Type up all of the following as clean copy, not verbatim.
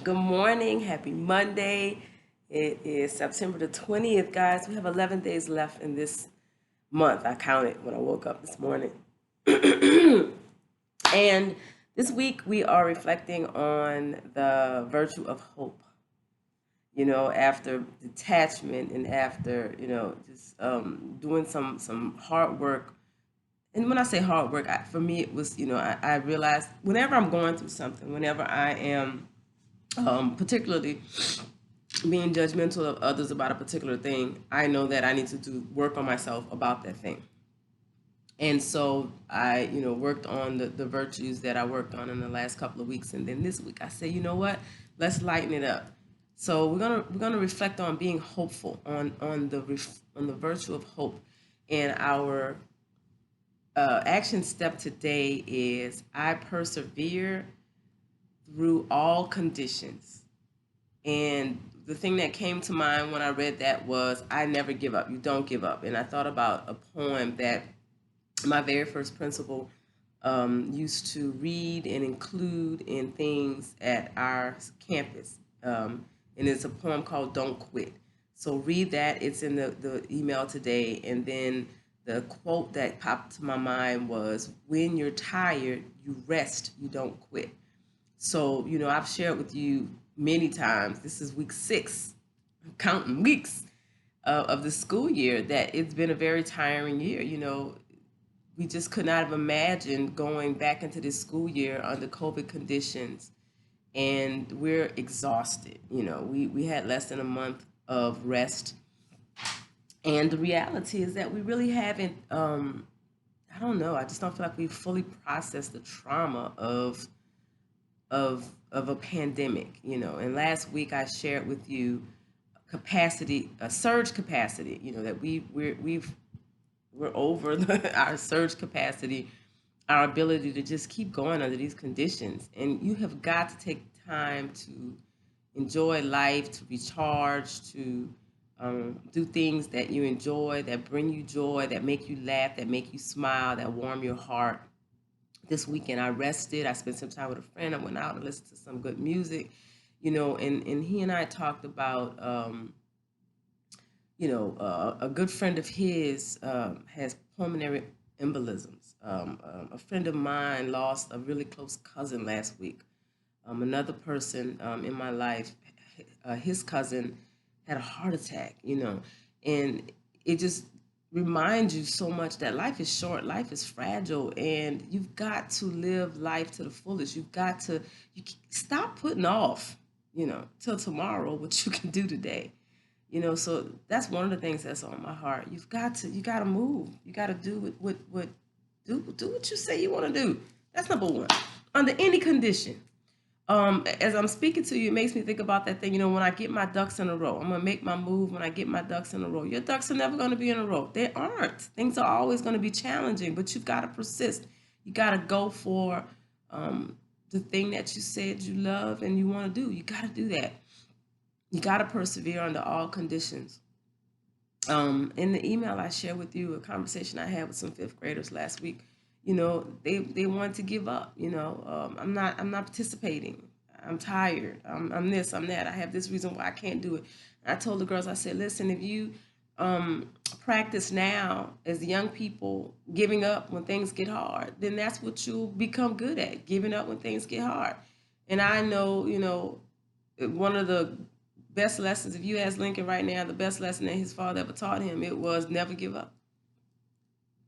Good morning. Happy Monday. It is September the 20th, guys. We have 11 days left in this month. I counted when I woke up this morning. And this week we are reflecting on the virtue of hope. After detachment and after, just doing some hard work. And when I say hard work, for me, it was, I realized whenever I'm going through something, whenever I am particularly being judgmental of others about a particular thing, I know that I need to do work on myself about that thing. And so I, worked on the virtues that I worked on in the last couple of weeks, and then this week I said, you know what, let's lighten it up. So we're gonna reflect on being hopeful, on the virtue of hope, and our action step today is I persevere through all conditions. And the thing that came to mind when I read that was, I never give up. You don't give up. And I thought about a poem that my very first principal used to read and include in things at our campus. And it's a poem called Don't Quit. So read that. It's in the email today. And then the quote that popped to my mind was, when you're tired, you rest, you don't quit. So, I've shared with you many times, this is week 6, I'm counting weeks of the school year, that it's been a very tiring year. We just could not have imagined going back into this school year under COVID conditions, and we're exhausted. We had less than a month of rest. And the reality is that we really haven't, I don't know, I just don't feel like we've fully processed the trauma of a pandemic. And last week I shared with you capacity, a surge capacity, that we're over our surge capacity, our ability to just keep going under these conditions. And you have got to take time to enjoy life, to recharge, to do things that you enjoy, that bring you joy, that make you laugh, that make you smile, that warm your heart. This weekend I rested. I spent some time with a friend. I went out and listened to some good music, and he and I talked about, a good friend of his has pulmonary embolisms. A friend of mine lost a really close cousin last week. Another person in my life, his cousin had a heart attack, and it just reminds you so much that life is short, life is fragile, and you've got to live life to the fullest. Stop putting off, till tomorrow what you can do today. So that's one of the things that's on my heart. You got to move. You got to do do what you say you want to do. That's number one. Under any condition. As I'm speaking to you, it makes me think about that thing, when I get my ducks in a row. I'm going to make my move when I get my ducks in a row. Your ducks are never going to be in a row. They aren't. Things are always going to be challenging, but you've got to persist. You got to go for the thing that you said you love and you want to do. You got to do that. You got to persevere under all conditions. In the email I shared with you, a conversation I had with some fifth graders last week, they wanted to give up. I'm not participating. I'm tired. I'm this, I'm that. I have this reason why I can't do it. And I told the girls, I said, listen, if you practice now as young people giving up when things get hard, then that's what you'll become good at, giving up when things get hard. And I know, one of the best lessons, if you ask Lincoln right now, the best lesson that his father ever taught him, it was never give up.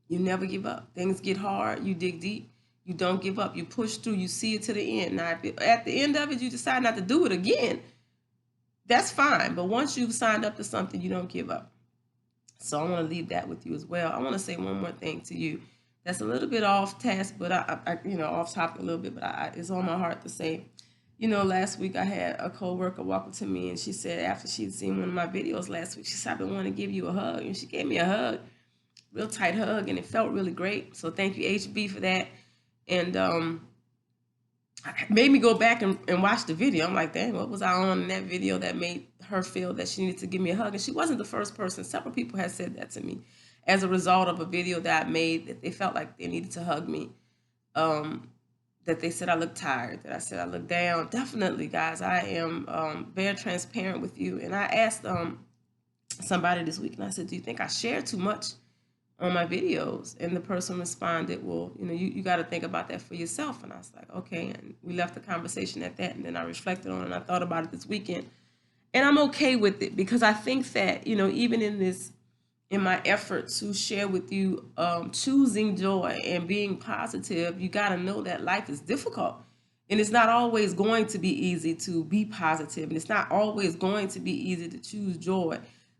You never give up. Things get hard, you dig deep, you don't give up. You push through, you see it to the end. Now, if at the end of it, you decide not to do it again, that's fine. But once you've signed up to something, you don't give up. So I want to leave that with you as well. I want to say one more thing to you that's a little bit off task, but I off topic a little bit, but it's on my heart to say. Last week I had a coworker walk up to me and she said, after she'd seen one of my videos last week, she said, I've been wanting to give you a hug. And she gave me a hug, real tight hug, and it felt really great. So thank you, HB, for that. And it made me go back and watch the video. I'm like, dang, what was I on in that video that made her feel that she needed to give me a hug? And she wasn't the first person. Several people had said that to me as a result of a video that I made, that they felt like they needed to hug me. that they said I look tired, that I said I look down. Definitely, guys, I am very transparent with you. And I asked somebody this week, and I said, do you think I share too much on my videos? And the person responded, well, you got to think about that for yourself. And I was like, okay. And we left the conversation at that. And then I reflected on it, and I thought about it this weekend. And I'm okay with it, because I think that, even in my effort to share with you, choosing joy and being positive, you got to know that life is difficult. And it's not always going to be easy to be positive, and it's not always going to be easy to choose joy,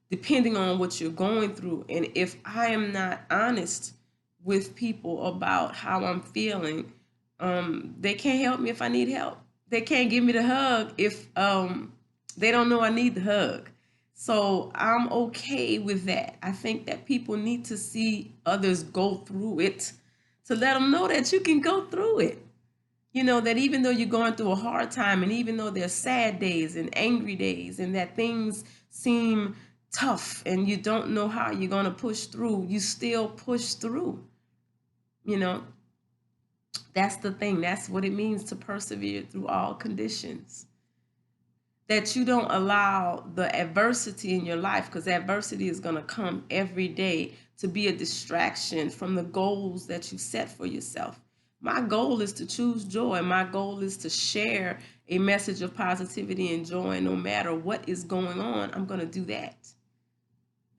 depending on what you're going through. And if I am not honest with people about how I'm feeling, they can't help me if I need help. They can't give me the hug if they don't know I need the hug. So I'm okay with that. I think that people need to see others go through it to let them know that you can go through it. That even though you're going through a hard time, and even though there's sad days and angry days, and that things seem tough and you don't know how you're going to push through, you still push through. That's the thing. That's what it means to persevere through all conditions. That you don't allow the adversity in your life, because adversity is going to come every day, to be a distraction from the goals that you set for yourself. My goal is to choose joy. My goal is to share a message of positivity and joy. No matter what is going on, I'm going to do that.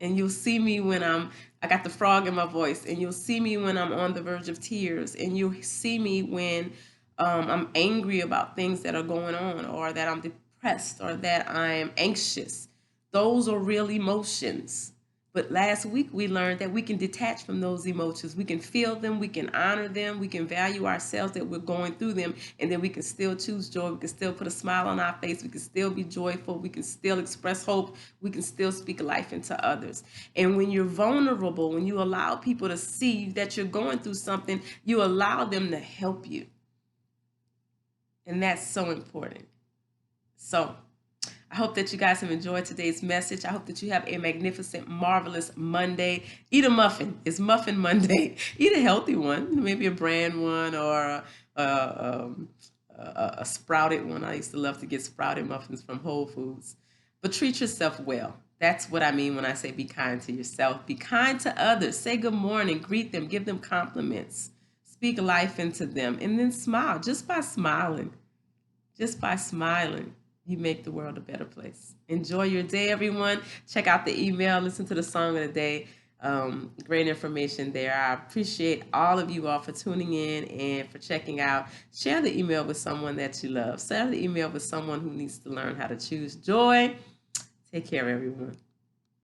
And you'll see me when I got the frog in my voice, and you'll see me when I'm on the verge of tears, and you'll see me when I'm angry about things that are going on, or that I'm depressed, or that I'm anxious. Those are real emotions. But last week we learned that we can detach from those emotions. We can feel them, we can honor them, we can value ourselves that we're going through them, and then we can still choose joy. We can still put a smile on our face. We can still be joyful. We can still express hope. We can still speak life into others. And when you're vulnerable, when you allow people to see that you're going through something, you allow them to help you. And that's so important. So I hope that you guys have enjoyed today's message. I hope that you have a magnificent, marvelous Monday. Eat a muffin. It's Muffin Monday. Eat a healthy one, maybe a bran one, or a sprouted one. I used to love to get sprouted muffins from Whole Foods. But treat yourself well. That's what I mean when I say be kind to yourself. Be kind to others. Say good morning. Greet them. Give them compliments. Speak life into them. And then smile. Just by smiling. You make the world a better place. Enjoy your day, everyone. Check out the email. Listen to the song of the day. Great information there. I appreciate all of you all for tuning in and for checking out. Share the email with someone that you love. Share the email with someone who needs to learn how to choose joy. Take care, everyone.